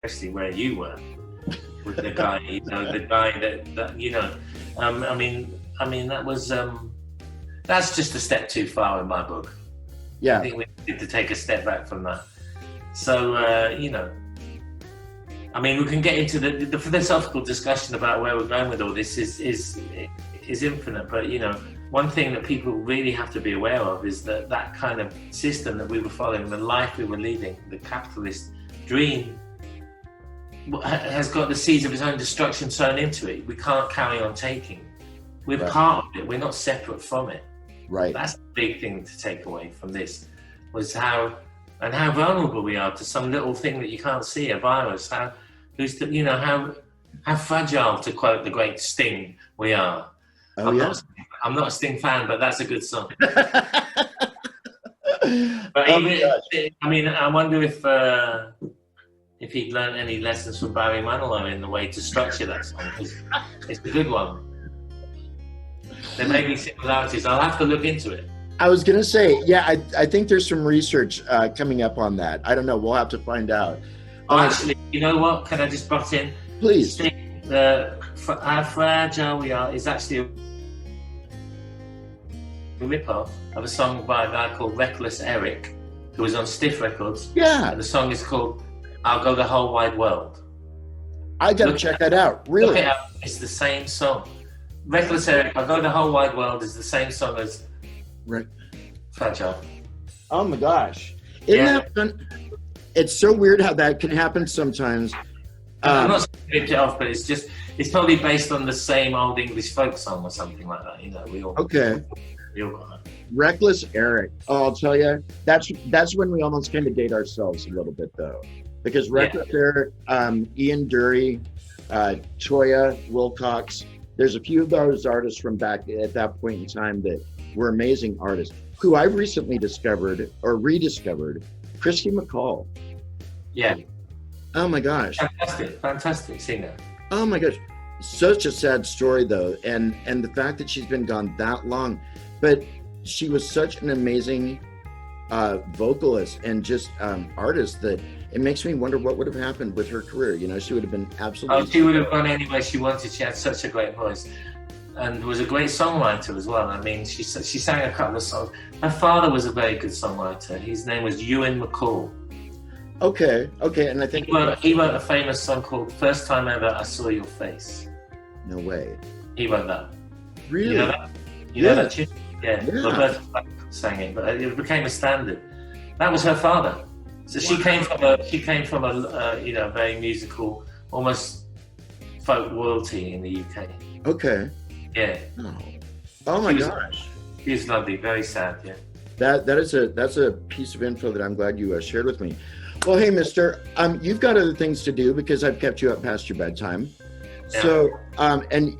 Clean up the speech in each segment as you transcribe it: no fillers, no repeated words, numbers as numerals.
especially where you were with the guy, the guy that I mean, that was that's just a step too far in my book. Yeah, I think we need to take a step back from that. So I mean, we can get into the philosophical discussion about where we're going with all this is infinite, but one thing that people really have to be aware of is that kind of system that we were following, the life we were leading, the capitalist dream, has got the seeds of its own destruction sown into it. We can't carry on taking. We're part of it. We're not separate from it. Right. That's the big thing to take away from this, was how vulnerable we are to some little thing that you can't see, a virus. How fragile, to quote the great Sting, we are. Oh, I'm not a Sting fan, but that's a good song. But I mean, I wonder if he'd learned any lessons from Barry Manilow in the way to structure that song, because it's a good one. There may be similarities. I'll have to look into it. I was going to say, yeah, I think there's some research coming up on that. I don't know. We'll have to find out. Actually, you know what? Can I just butt in? Please. How fragile we are is actually a rip-off of a song by a guy called Reckless Eric, who was on Stiff Records. Yeah. And the song is called I'll Go the Whole Wide World. I got to check that out. Really? Look it up. It's the same song. Reckless Eric, I'll Go the Whole Wide World is the same song as Fragile. Oh my gosh. Isn't that fun? It's so weird how that can happen sometimes. I'm not saying it off, but it's probably based on the same old English folk song or something like that. We all got that. Reckless Eric. Oh, I'll tell you, that's when we almost kind of date ourselves a little bit, though, because Reckless Eric, Ian Dury, Toya Wilcox. There's a few of those artists from back at that point in time that were amazing artists who I've recently discovered or rediscovered. Christy McCall. Yeah. Oh my gosh. Fantastic singer. Oh my gosh. Such a sad story though. And the fact that she's been gone that long, but she was such an amazing vocalist and just artist that it makes me wonder what would have happened with her career. She would have been absolutely. Oh, she would have gone anywhere she wanted. She had such a great voice and was a great songwriter as well. I mean, she sang a couple of songs. Her father was a very good songwriter. His name was Ewan McCall. Okay, and I think he wrote a famous song called "First Time Ever I Saw Your Face." No way. He wrote that. Really? You know that? You know that tune? Yeah. Roberta Flack sang it, but it became a standard. That was her father. So she came from a very musical, almost folk royalty in the UK. Okay. Yeah. Oh my gosh. She was lovely. Very sad. Yeah. That's a piece of info that I'm glad you shared with me. Well, hey, Mister, you've got other things to do because I've kept you up past your bedtime. Yeah. So, and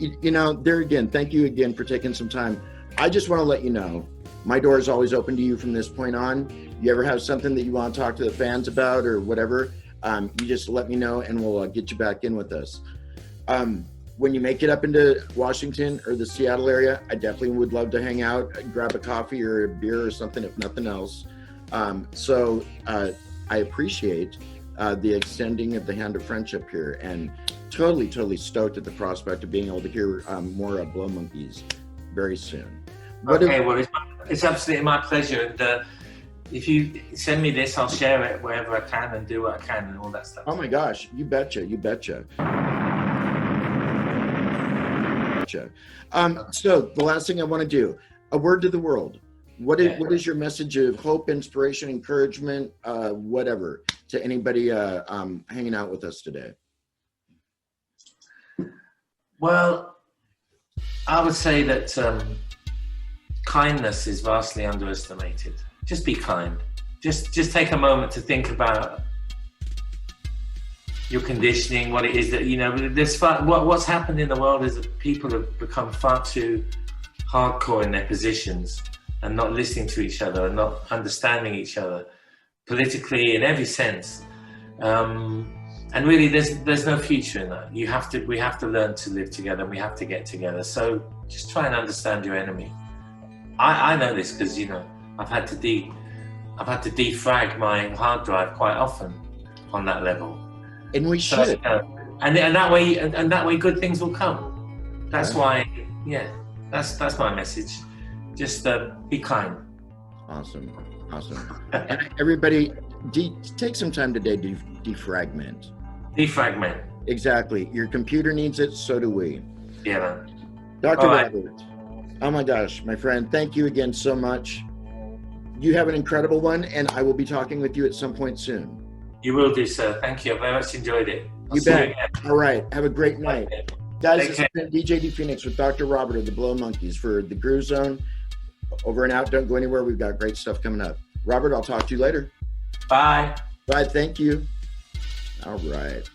there again, thank you again for taking some time. I just want to let you know, my door is always open to you from this point on. You ever have something that you want to talk to the fans about or whatever, you just let me know and we'll get you back in with us. When you make it up into Washington or the Seattle area, I definitely would love to hang out, grab a coffee or a beer or something, if nothing else. So I appreciate the extending of the hand of friendship here, and totally stoked at the prospect of being able to hear more Blow Monkeys very soon. It's absolutely my pleasure. And if you send me this, I'll share it wherever I can and do what I can and all that stuff. Oh my gosh, you betcha. So the last thing I want to do, a word to the world. What is your message of hope, inspiration, encouragement, whatever, to anybody hanging out with us today? Well, I would say that kindness is vastly underestimated. Just be kind. Just take a moment to think about your conditioning, what it is that, what's happened in the world is that people have become far too hardcore in their positions and not listening to each other and not understanding each other politically in every sense. And really there's no future in that. We have to learn to live together and we have to get together. So just try and understand your enemy. I know this because, I've had to defrag my hard drive quite often on that level. And we should. And that way, and that way, good things will come. That's why, yeah. That's my message. Just be kind. Awesome. And everybody, take some time today to defragment. Defragment. Exactly. Your computer needs it, so do we. Yeah, man. Dr. Robert, oh my gosh, my friend, thank you again so much. You have an incredible one, and I will be talking with you at some point soon. You will do, sir. Thank you. I very much enjoyed it. You bet. All right. Have a great night. Guys, this has been DJ D Phoenix with Dr. Robert of the Blow Monkeys for the Groove Zone. Over and out. Don't go anywhere. We've got great stuff coming up. Robert, I'll talk to you later. Bye. Bye. Thank you. All right.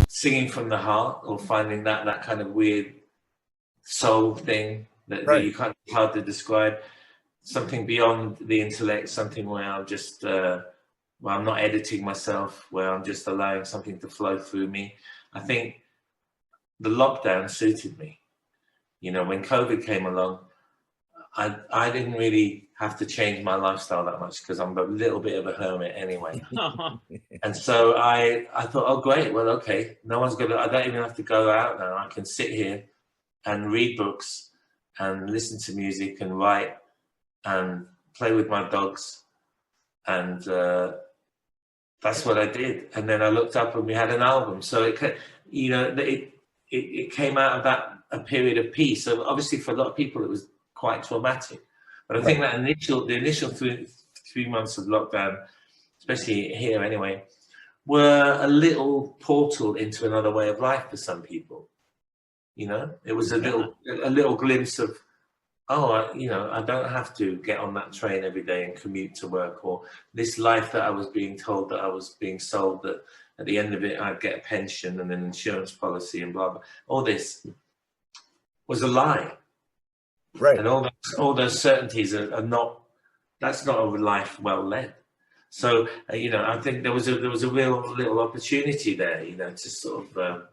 Singing from the heart, or finding that kind of weird soul thing that you can't, it's hard to describe. Something beyond the intellect, something where I'm just where I'm not editing myself, where I'm just allowing something to flow through me. I think the lockdown suited me. You know, when COVID came along, I didn't really have to change my lifestyle that much because I'm a little bit of a hermit anyway. And so I thought, oh great, well okay, no one's gonna, I don't even have to go out now. I can sit here and read books and listen to music and write and play with my dogs. And that's what I did. And then I looked up and we had an album. So it, you know, it came out of that, a period of peace. So obviously for a lot of people it was quite traumatic. But I think that the initial three months of lockdown, especially here anyway, were a little portal into another way of life for some people. You know, it was a little glimpse of, you know, I don't have to get on that train every day and commute to work, or this life that I was being told, that I was being sold, that at the end of it I'd get a pension and an insurance policy and blah blah. All this was a lie. Right. And all those certainties are not. That's not a life well led. So you know, I think there was a real little opportunity there. You know, to sort of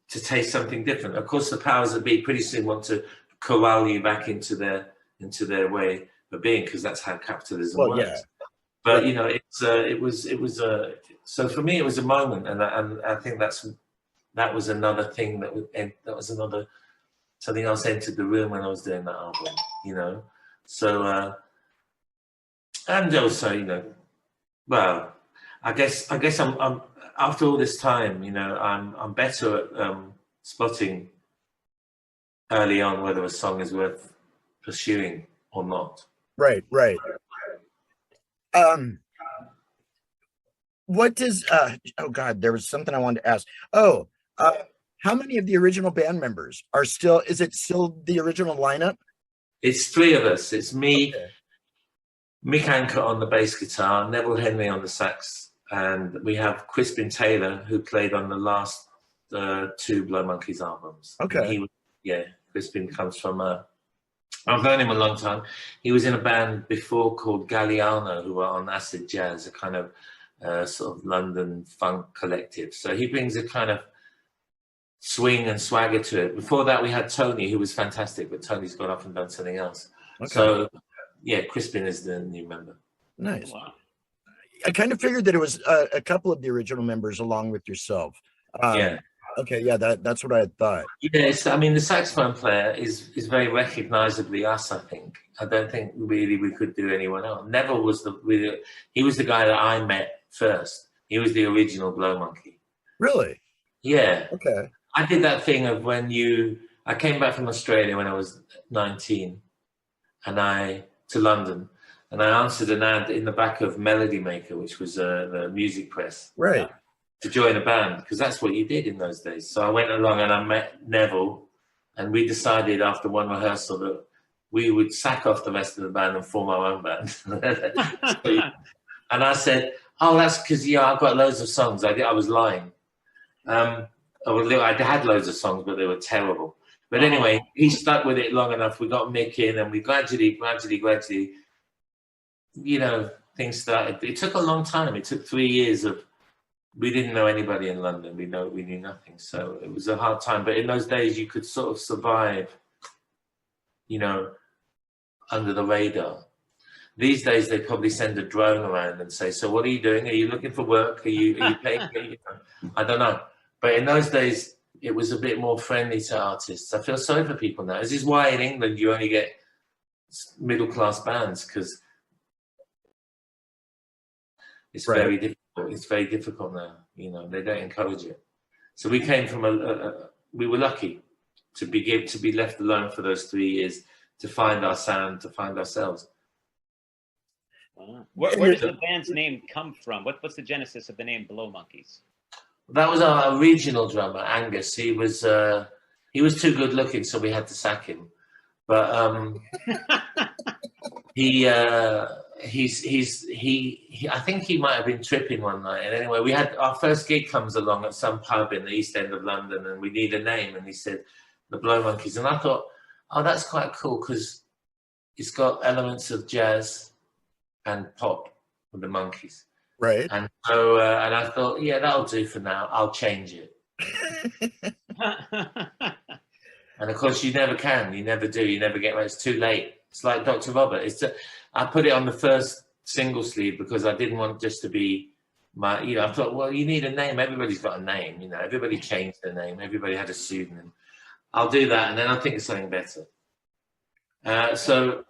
to taste something different. Of course, the powers that be pretty soon want to corral you back into their way of being, because that's how capitalism works. Yeah. But you know, it was so for me it was a moment, and I think that was another thing that was another. Something else entered the room when I was doing that album, you know. So, and also, you know, well, I guess I'm after all this time, you know, I'm better at spotting early on whether a song is worth pursuing or not. Right. What does? Oh God, there was something I wanted to ask. How many of the original band members are still, is it still the original lineup? It's three of us. It's me, Mick Anker on the bass guitar, Neville Henry on the sax, and we have Crispin Taylor, who played on the last two Blow Monkeys albums. Okay. Crispin comes from, I've known him a long time. He was in a band before called Galliano, who were on Acid Jazz, a kind of sort of London funk collective. So he brings a kind of swing and swagger to it. Before that, we had Tony, who was fantastic, but Tony's gone off and done something else. Okay. So, yeah, Crispin is the new member. Nice. Wow. I kind of figured that it was a couple of the original members along with yourself. Okay, yeah, that's what I had thought. Yes, I mean, the saxophone player is very recognizably us, I think. I don't think really we could do anyone else. Neville was he was the guy that I met first. He was the original Blow Monkey. Really? Yeah. Okay. I did that thing of I came back from Australia when I was 19 to London, and I answered an ad in the back of Melody Maker, which was the music press. Right. To join a band, because that's what you did in those days. So I went along and I met Neville, and we decided after one rehearsal that we would sack off the rest of the band and form our own band. And I said, oh, that's because, I've got loads of songs. I was lying. I had loads of songs, but they were terrible. But anyway, he stuck with it long enough. We got Mick in, and we gradually, you know, things started. It took a long time. It took 3 years of we didn't know anybody in London. We knew nothing. So it was a hard time. But in those days, you could sort of survive, you know, under the radar. These days, they probably send a drone around and say, so what are you doing? Are you looking for work? Are you paying? I don't know. But in those days, it was a bit more friendly to artists. I feel sorry for people now. This is why in England, you only get middle-class bands, because it's very difficult. It's very difficult now. You know, they don't encourage it. So we came from we were lucky to be left alone for those 3 years, to find our sound, to find ourselves. Where does the band's name come from? What's the genesis of the name Blow Monkeys? That was our regional drummer, Angus. He was too good looking, so we had to sack him. But I think he might have been tripping one night. And anyway, we had our first gig comes along at some pub in the East End of London, and we need a name. And he said, the Blow Monkeys. And I thought, oh, that's quite cool, because it's got elements of jazz and pop with the Monkeys. Right. And so, and I thought, yeah, that'll do for now. I'll change it. And of course, you never can. You never do. You never get it. It's too late. It's like Dr. Robert. I put it on the first single sleeve because I didn't want just to be my, you know, I thought, well, you need a name. Everybody's got a name, you know. Everybody changed their name. Everybody had a pseudonym. I'll do that, and then I'll think of something better. 40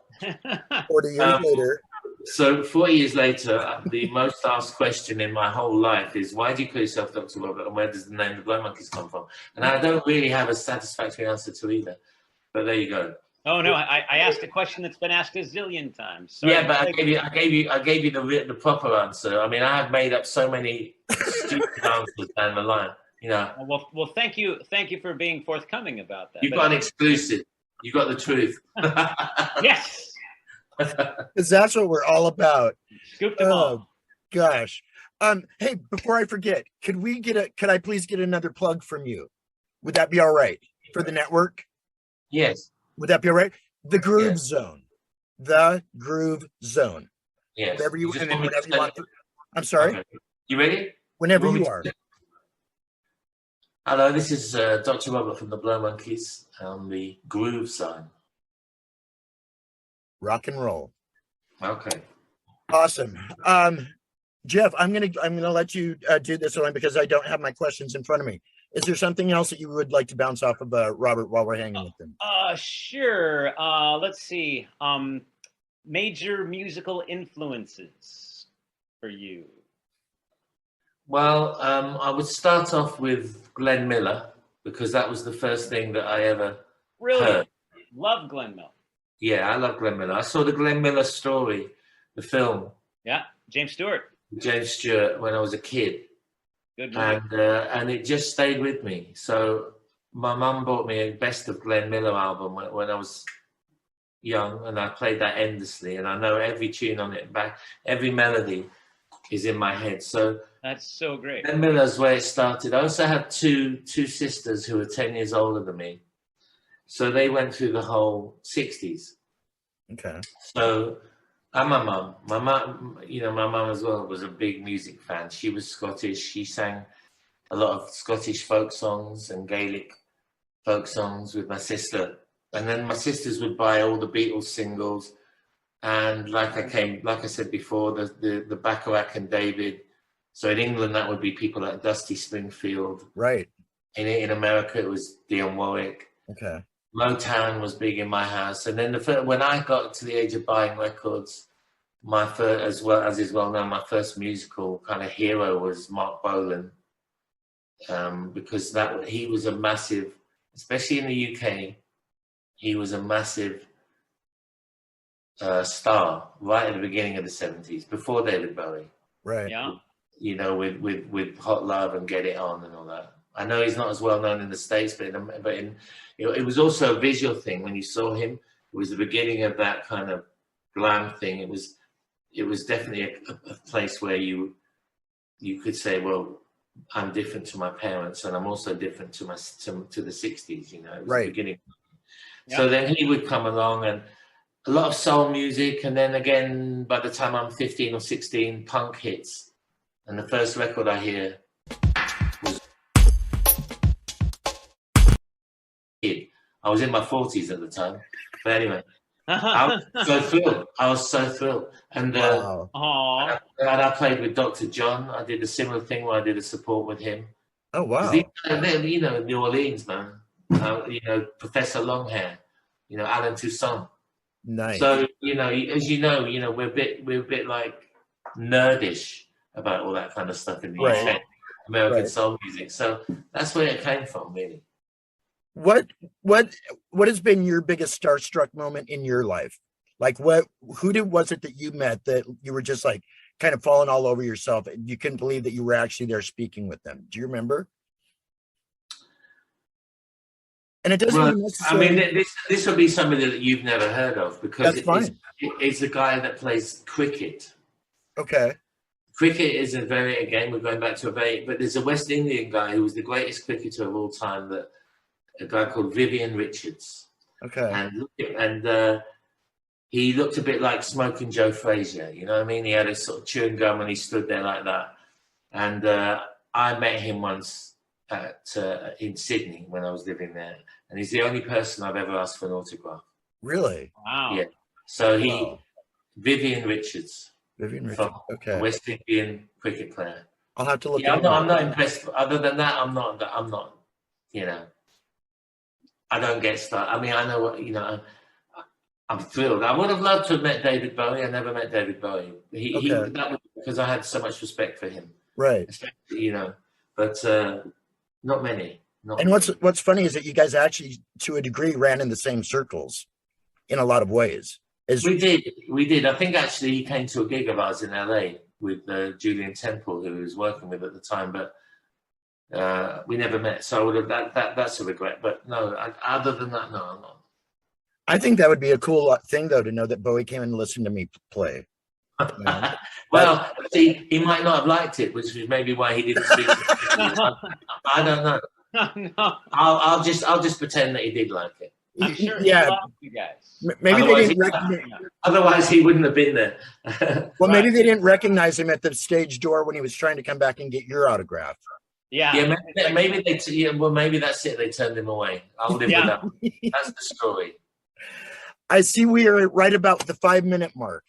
years later. So 40 years later, the most asked question in my whole life is, why do you call yourself Dr. Robert, and where does the name the Blow Monkeys come from? And I don't really have a satisfactory answer to either. But there you go. Oh no, I asked a question that's been asked a zillion times. Sorry. Yeah, but I gave you the proper answer. I mean, I have made up so many stupid answers down the line. You know. Well, thank you for being forthcoming about that. You got an exclusive. You got the truth. Yes. Because that's what we're all about. Scoop them all. Gosh. Hey, before I forget, could I please get another plug from you? Would that be all right for the network? Yes. Would that be all right? The Groove Zone. The Groove Zone. Yes. Whatever you want. I'm sorry. Okay. You ready? Whenever you are. Hello, this is Dr. Robert from the Blow Monkeys on the Groove Zone. Rock and roll. Okay. Awesome. Jeff, I'm gonna let you do this one because I don't have my questions in front of me. Is there something else that you would like to bounce off of Robert while we're hanging with him? Sure. Let's see. Major musical influences for you. Well, I would start off with Glenn Miller, because that was the first thing that I ever heard. Love Glenn Miller. Yeah, I love Glenn Miller. I saw the Glenn Miller Story, the film. Yeah, James Stewart. James Stewart, when I was a kid. Good movie. And it just stayed with me. So my mum bought me a Best of Glenn Miller album when I was young, and I played that endlessly, and I know every tune on it back, every melody is in my head. So that's so great. Glenn Miller's where it started. I also had two sisters who were 10 years older than me. So they went through the whole 60s. Okay. So, and my mum, you know, my mum as well was a big music fan. She was Scottish. She sang a lot of Scottish folk songs and Gaelic folk songs with my sister. And then my sisters would buy all the Beatles singles. And like I said before, the Bacharach and David. So in England, that would be people like Dusty Springfield. Right. In America, it was Dionne Warwick. Okay. Motown was big in my house, and then when I got to the age of buying records, my first, as well as is well known, my first musical kind of hero was Mark Bolan, because he was a massive, especially in the UK, he was a massive star right at the beginning of the 70s, before David Bowie. Right. Yeah. You know, with Hot Love and Get It On and all that. I know he's not as well known in the States, but you know, it was also a visual thing. When you saw him, it was the beginning of that kind of glam thing. It was definitely a place where you could say, well, I'm different to my parents, and I'm also different to the 60s. You know, it was right. The beginning. Yeah. So then he would come along, and a lot of soul music, and then again, by the time I'm 15 or 16, punk hits, and the first record I hear kid. I was in my 40s at the time. But anyway, I was so thrilled. I was so thrilled. And, Aww. and I played with Dr. John. I did a similar thing where I did a support with him. Oh, wow. You know, New Orleans, man. You know, Professor Longhair. You know, Alan Toussaint. Nice. So, you know, as you know, we're a bit like nerdish about all that kind of stuff in the UK, American soul music. So that's where it came from, really. What has been your biggest starstruck moment in your life? Like who was it that you met that you were just like kind of falling all over yourself and you couldn't believe that you were actually there speaking with them? Do you remember? And it doesn't even necessarily... I mean, this will be somebody that you've never heard of because it's a guy that plays cricket. Okay. Cricket is again, we're going back to but there's a West Indian guy who was the greatest cricketer of all time, a guy called Vivian Richards. Okay. And he looked a bit like Smoking Joe Frazier, you know what I mean? He had a sort of chewing gum and he stood there like that. And I met him once in Sydney when I was living there. And he's the only person I've ever asked for an autograph. Really? Wow. Yeah. So Vivian Richards. Vivian Richards. Okay. West Indian cricket player. I'll have to look. Yeah, I'm not impressed. Other than that, I'm not. You know, I don't get started. I mean, I know what you know. I'm thrilled. I would have loved to have met David Bowie. I never met David Bowie. That was because I had so much respect for him. Right. You know, but not many. And what's funny is that you guys actually, to a degree, ran in the same circles in a lot of ways. We did. I think actually he came to a gig of ours in LA with Julian Temple, who he was working with at the time, but we never met. So I would have that's a regret. But no, other than that, no, I'm not. I think that would be a cool thing, though, to know that Bowie came and listened to me play. You know? Well, see, he might not have liked it, which is maybe why he didn't speak. I don't know. No. I'll just pretend that he did like it. I'm sure Yeah. he loved you guys. Maybe Otherwise, they didn't recognize. Otherwise, he wouldn't have been there. Well, maybe they didn't recognize him at the stage door when he was trying to come back and get your autograph. Yeah. Yeah, maybe maybe that's it. They turned him away. I'll live with that. That's the story. I see we are right about the 5-minute mark.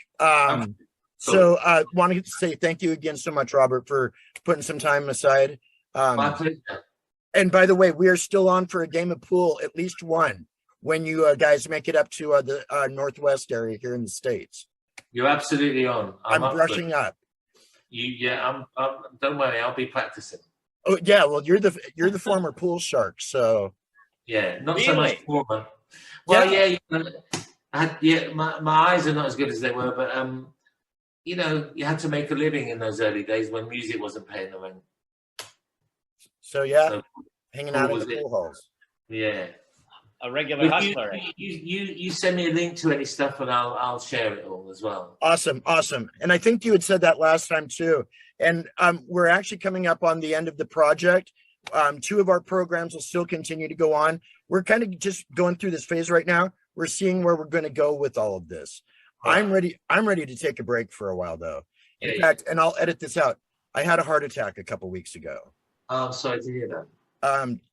So I wanted to say thank you again so much, Robert, for putting some time aside. My pleasure. And by the way, we are still on for a game of pool, at least one, when you guys make it up to the Northwest area here in the States. You're absolutely on. I'm brushing up. I'm don't worry, I'll be practicing. Oh yeah, well you're the former pool shark, so yeah, not really? So much former. Well, yeah, my eyes are not as good as they were, but you know, you had to make a living in those early days when music wasn't paying the rent. So hanging out in the pool halls. Yeah. A regular hustler. You send me a link to any stuff and I'll share it all as well. Awesome. And I think you had said that last time too. And we're actually coming up on the end of the project. 2 of our programs will still continue to go on. We're kind of just going through this phase right now. We're seeing where we're going to go with all of this. Right. I'm ready to take a break for a while though. In fact, and I'll edit this out. I had a heart attack a couple weeks ago. Oh, I'm sorry to hear that.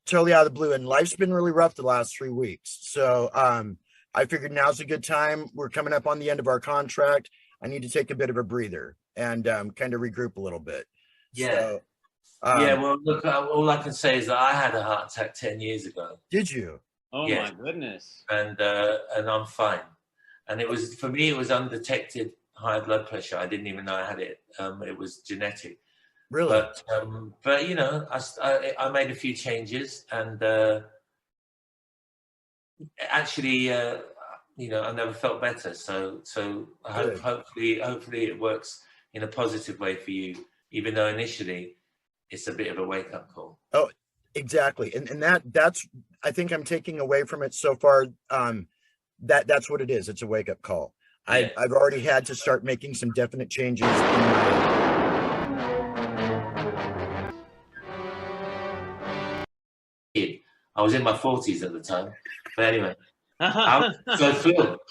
Totally out of the blue, and life's been really rough the last 3 weeks. So I figured now's a good time. We're coming up on the end of our contract. I need to take a bit of a breather and kind of regroup a little bit. Yeah. So, well, look, all I can say is that I had a heart attack 10 years ago. Did you? Oh my goodness. And I'm fine. And it was, for me, it was undetected high blood pressure. I didn't even know I had it. It was genetic. Really? But you know, I made a few changes, and actually, you know, I never felt better. So hopefully it works in a positive way for you, even though initially it's a bit of a wake up call. Oh, exactly. And that's I think I'm taking away from it so far. That's what it is. It's a wake up call. Yeah. I've already had to start making some definite changes in my. I was in my 40s at the time, but anyway, I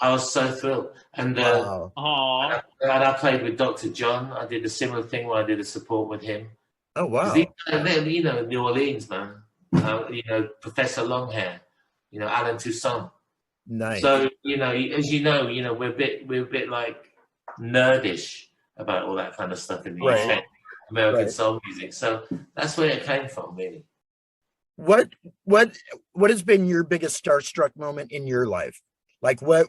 was so thrilled. And I played with Dr. John. I did a similar thing where I did a support with him. Oh wow! You know, New Orleans, man. You know, Professor Longhair. Alan Toussaint. Nice. So, as we're a bit like nerdish about all that kind of stuff in the UK, American soul music. So that's where it came from, really. What has been your biggest starstruck moment in your life? Like who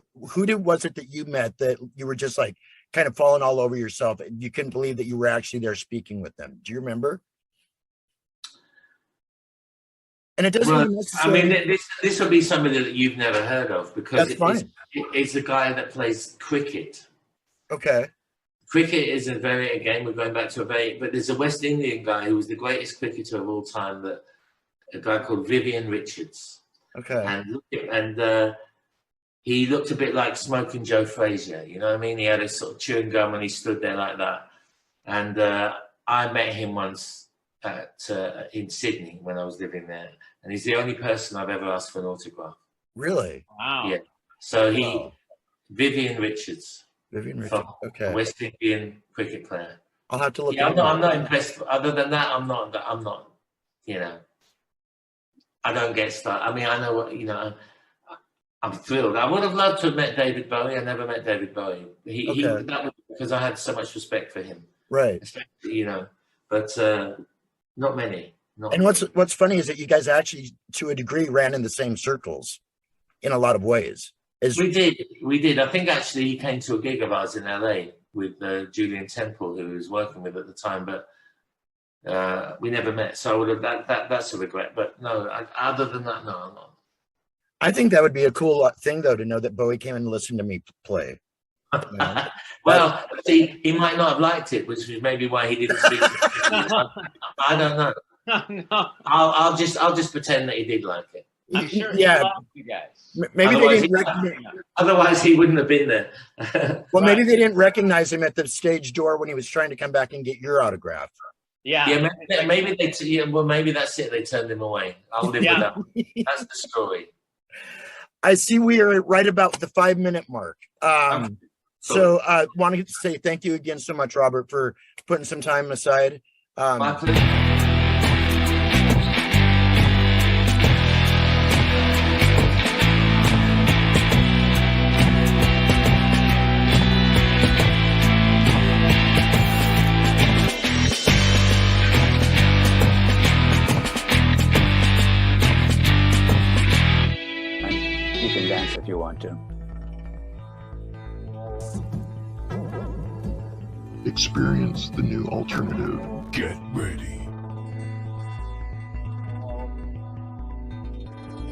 was it that you met that you were just like kind of falling all over yourself? You couldn't believe that you were actually there speaking with them. Do you remember? And it doesn't even necessarily... I mean, this will be somebody that you've never heard of, because it's a guy that plays cricket. Okay. Cricket is again, we're going back to but there's a West Indian guy who was the greatest cricketer of all time, a guy called Vivian Richards. Okay. And he looked a bit like Smoking Joe Frazier, you know what I mean? He had a sort of chewing gum and he stood there like that. And I met him once in Sydney when I was living there. And he's the only person I've ever asked for an autograph. Really? Wow. Yeah. So Vivian Richards. Vivian Richards. Okay. West Indian cricket player. I'll have to look. Yeah, I'm not impressed. Other than that, I'm not. I don't get started. I mean, I know what I'm thrilled. I would have loved to have met David Bowie. I never met David Bowie. That was because I had so much respect for him. Right. But not many. And what's funny is that you guys actually, to a degree, ran in the same circles in a lot of ways. We did. I think actually he came to a gig of ours in LA with Julian Temple, who he was working with at the time, but we never met. So I would have that's a regret. But no, other than that, no, I'm not. I think that would be a cool thing, though, to know that Bowie came and listened to me play. Well, see, he might not have liked it, which is maybe why he didn't speak. I don't know. No. I'll just pretend that he did like it. I'm sure he loved you guys. Maybe they didn't recognize. Otherwise, he wouldn't have been there. Well, maybe they didn't recognize him at the stage door when he was trying to come back and get your autograph. Yeah. Maybe maybe that's it. They turned him away. I'll live with that. That's the story. I see we are right about the 5-minute mark. So I wanted to say thank you again so much, Robert, for putting some time aside. My pleasure. You can dance if you want to. Experience the new alternative. Get ready